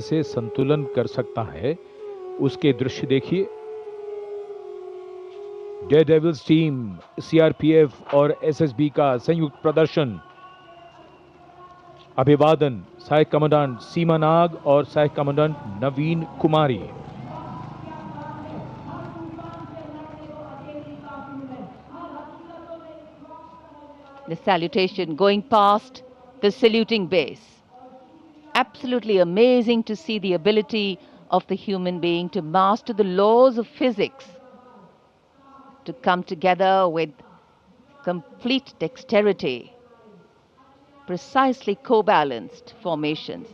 कैसे संतुलन कर सकता है, उसके दृश्य देखिए। डेयरडेविल्स टीम, सीआरपीएफ और एसएसबी का संयुक्त प्रदर्शन। अभिवादन सहायक कमांडेंट सीमा नाग और सहायक commandant Naveen Kumari. The salutation going past the saluting base. Absolutely amazing to see the ability of the human being to master the laws of physics, to come together with complete dexterity, precisely co-balanced formations.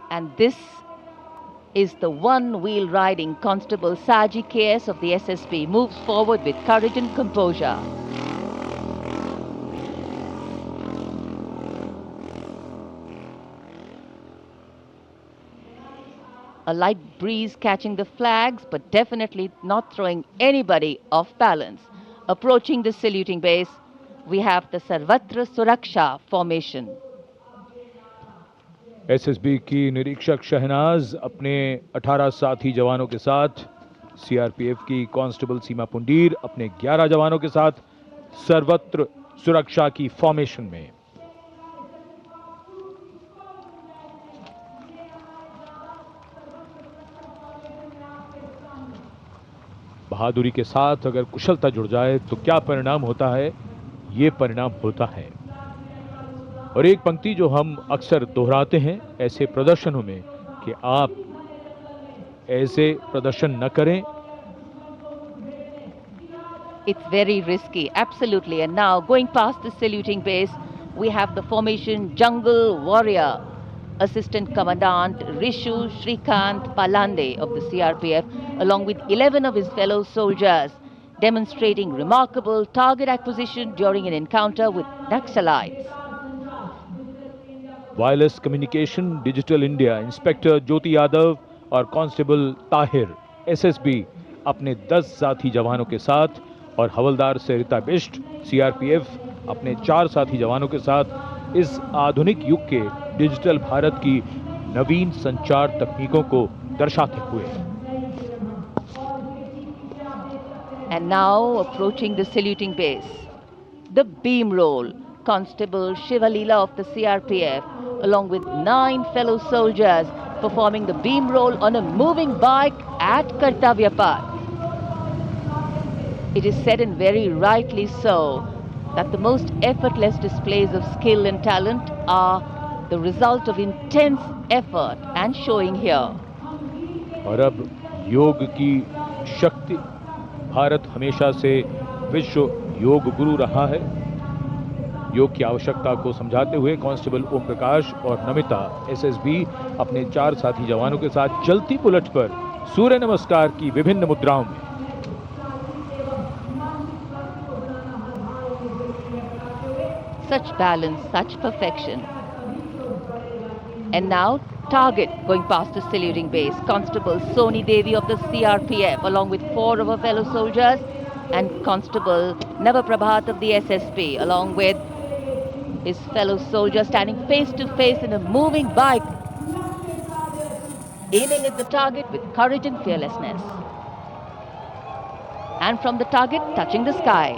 And this is the one-wheel riding Constable Saji KS of the SSB, moves forward with courage and composure. A light breeze catching the flags, but definitely not throwing anybody off balance. Approaching the saluting base, we have the Sarvatra Suraksha formation. SSB की निरीक्षक शहनाज अपने 18 साथी जवानों के साथ, CRPF की constable सीमा पुंडीर अपने 11 जवानों के साथ सर्वत्र सुरक्षा की फॉर्मेशन में। बहादुरी के साथ अगर कुशलता जुड़ जाए तो क्या परिणाम होता है, ये परिणाम होता है। और एक पंक्ति जो हम अक्सर दोहराते हैं ऐसे प्रदर्शनों में कि आप ऐसे प्रदर्शन न करें। It's very risky, absolutely. And now going past the saluting base, we have the formation Jungle Warrior. Assistant Commandant Rishu Shrikant Palande of the CRPF, along with 11 of his fellow soldiers, demonstrating remarkable target acquisition during an encounter with Naxalites. Wireless communication digital India inspector Jyoti Yadav और constable Tahir SSB अपने 10 साथी जवानों के साथ और हवलदार सरिता Bisht CRPF अपने 4 साथी जवानों के साथ इस आधुनिक युग के डिजिटल भारत की नवीन संचार तकनीकों को दर्शाते हुए। And now approaching the saluting base, the beam roll, Constable Shivalila of the CRPF, along with 9 fellow soldiers, performing the beam roll on a moving bike at Kartavya Path. It is said, and very rightly so, that the most effortless displays of skill and talent are the result of intense effort and showing here. और अब योग की शक्ति, भारत हमेशा से विश्व योग गुरु रहा है। योग की आवश्यकता को समझाते हुए कांस्टेबल ओम प्रकाश और नमिता एसएसबी अपने 4 साथी जवानों के साथ चलती बुलेट पर सूर्य नमस्कार की विभिन्न मुद्राओं में। Such balance, such perfection. And now target going past the saluting base, Constable Soni Devi of the CRPF, along with 4 of her fellow soldiers, and Constable Navaprabhat of the SSB, along with his fellow soldier, standing face to face in a moving bike, aiming at the target with courage and fearlessness. And from the target, touching the sky.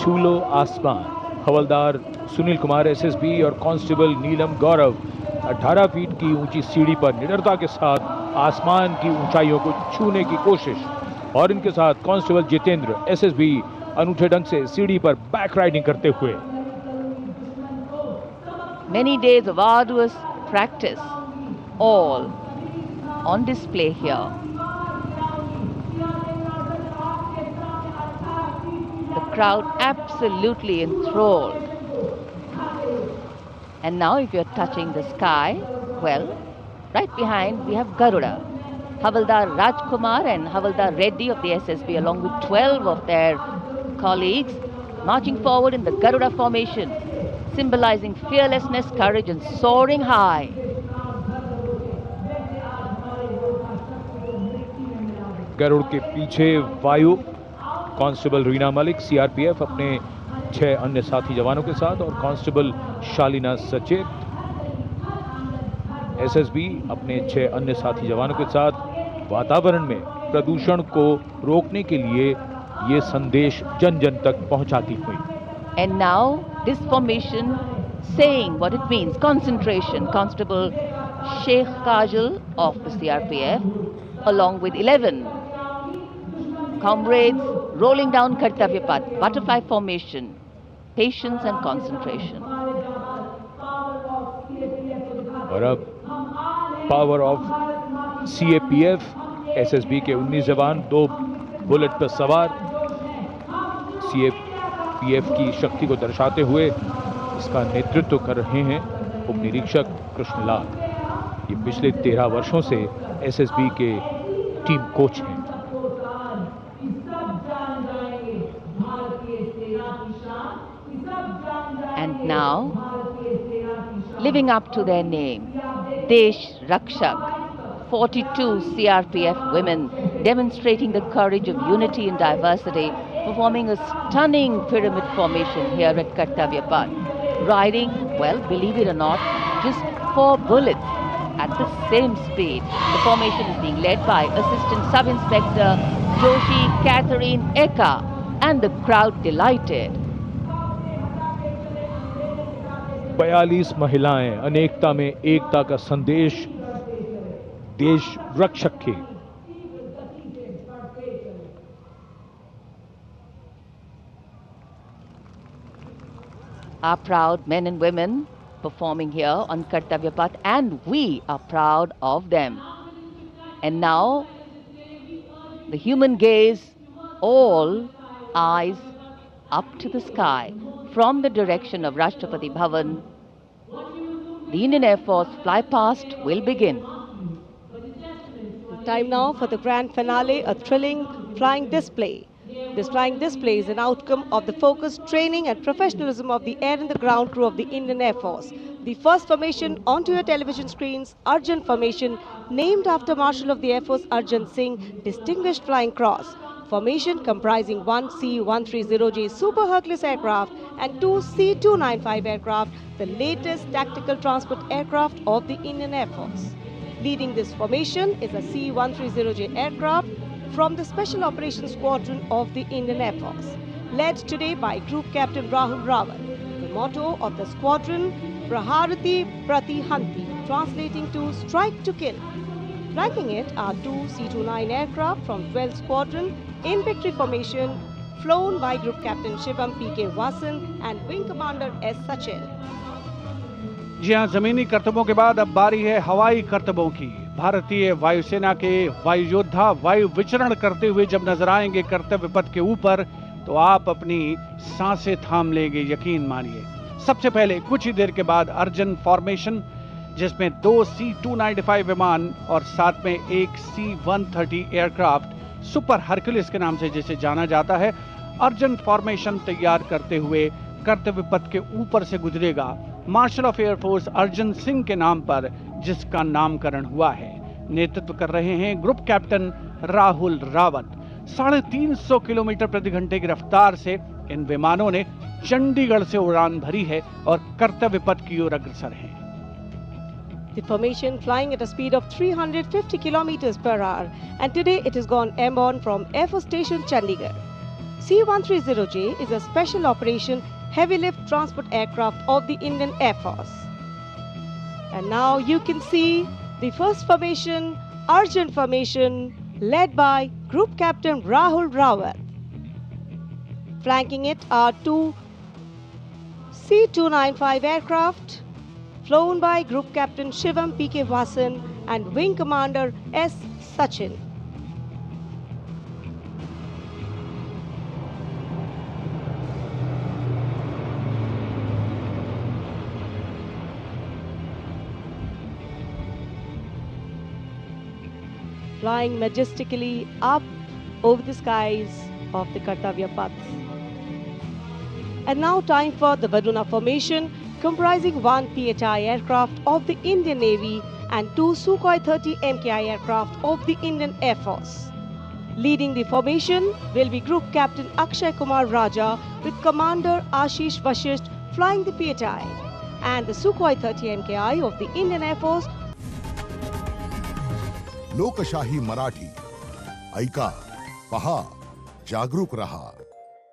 छूलो आसमान, हवलदार Sunil Kumar SSB और constable नीलम गौरव 18 feet की ऊंची सीढ़ी पर निडरता के साथ आसमान की ऊंचाइयों को छूने की कोशिश, और इनके साथ कांस्टेबल जितेंद्र एसएसबी अनूठे ढंग से सीढ़ी पर बैक राइडिंग करते हुए। Many days of arduous practice, all on display here. The crowd absolutely enthralled. And now if you're touching the sky, well, right behind we have Garuda. Havaldar Rajkumar and Havaldar Reddy of the SSB, along with 12 of their colleagues, marching forward in the Garuda formation, symbolizing fearlessness, courage, and soaring high. Garuda के पीछे वायु, constable Reena Malik CRPF अपने 6 अन्य साथी जवानों के साथ और कांस्टेबल शालिना सचेत एसएसबी अपने 6 अन्य साथी जवानों के साथ वातावरण में प्रदूषण को रोकने के लिए ये संदेश जन जन तक पहुंचाती हुई। And now this formation saying what it means, concentration. Constable Sheikh Kajal of the CRPF along with 11 comrades rolling down Kartavya Path, butterfly formation, patience and concentration. और अब पावर ऑफ सीएपीएफ, एसएसबी के 19 जवान 2 bullet पर सवार CAPF की शक्ति को दर्शाते हुए इसका नेतृत्व कर रहे हैं उप निरीक्षक कृष्णलाल। ये पिछले 13 वर्षों से एसएसबी के टीम कोच हैं। And now, living up to their name, Desh Rakshak, 42 CRPF women demonstrating the courage of unity and diversity, performing a stunning pyramid formation here at Kartavya Path. Riding, well, believe it or not, just 4 bullets at the same speed. The formation is being led by Assistant Sub-Inspector Joshi Catherine Eka, and the crowd delighted. 42 महिलाएं अनेकता में एकता का संदेश देश रक्षक के। Our proud men and women performing here on Kartavya Path, and we are proud of them. And now the human gaze, all eyes up to the sky from the direction of Rashtrapati Bhavan. The Indian Air Force fly past will begin. Time now for the grand finale, a thrilling flying display. This flying display is an outcome of the focused training and professionalism of the air and the ground crew of the Indian Air Force. The first formation onto your television screens, Arjun Formation, named after Marshal of the Air Force Arjun Singh, Distinguished Flying Cross. Formation comprising 1 C-130J Super Hercules aircraft and 2 C-295 aircraft, the latest tactical transport aircraft of the Indian Air Force. Leading this formation is a C-130J aircraft from the Special Operations Squadron of the Indian Air Force, led today by Group Captain Rahul Rawat. The motto of the squadron, Praharati Pratihanti, translating to strike to kill. Flanking it are 2 C-29 aircraft from 12th Squadron in victory formation, flown by Group Captain Shivam P.K. Vasan and Wing Commander S. Sachin. जी हाँ, जमीनी करतबों के बाद अब बारी है हवाई करतबों की। भारतीय वायुसेना के वायु योद्धा वायु विचरण करते हुए जब नजर आएंगे कर्तव्य पथ के ऊपर, तो आप अपनी सांसें थाम लेंगे, यकीन मानिए। सबसे पहले कुछ ही देर के बाद अर्जन फॉर्मेशन, जिसमें 2 C-295 विमान और साथ में एक C-130 एयरक्राफ्ट सुपर हरक्यूलिस के नाम से जिसे जाना जाता है, अर्जन फॉर्मेशन तैयार करते हुए कर्तव्य पथ के ऊपर से गुजरेगा। Marshal of air force Arjan Singh के नाम पर जिसका नामकरण हुआ है। नेतृत्व कर रहे हैं group captain Rahul Rawat. 350 kilometre प्रति घंटे की रफ्तार से इन विमानों ने चंडीगढ़ से उड़ान भरी है और कर्तव्य पथ की ओर अग्रसर हैं। The formation flying at a speed of 350 kilometers per hour, and today it has gone airborne from Air Force Station Chandigarh. C-130J is a special operation heavy lift transport aircraft of the Indian Air Force. And now you can see the first formation, Arjun Formation, led by Group Captain Rahul Rawat. Flanking it are 2 C-295 aircraft, flown by Group Captain Shivam P.K. Vasan and Wing Commander S. Sachin. Flying majestically up over the skies of the Kartavya Paths. And now time for the Varuna Formation, comprising 1 PHI aircraft of the Indian Navy and 2 Sukhoi 30 MKI aircraft of the Indian Air Force. Leading the formation will be Group Captain Akshay Kumar Raja with Commander Ashish Vashisht flying the PHI, and the Sukhoi 30 MKI of the Indian Air Force लोकशाही मराठी ऐका, पहा, जागरूक रहा.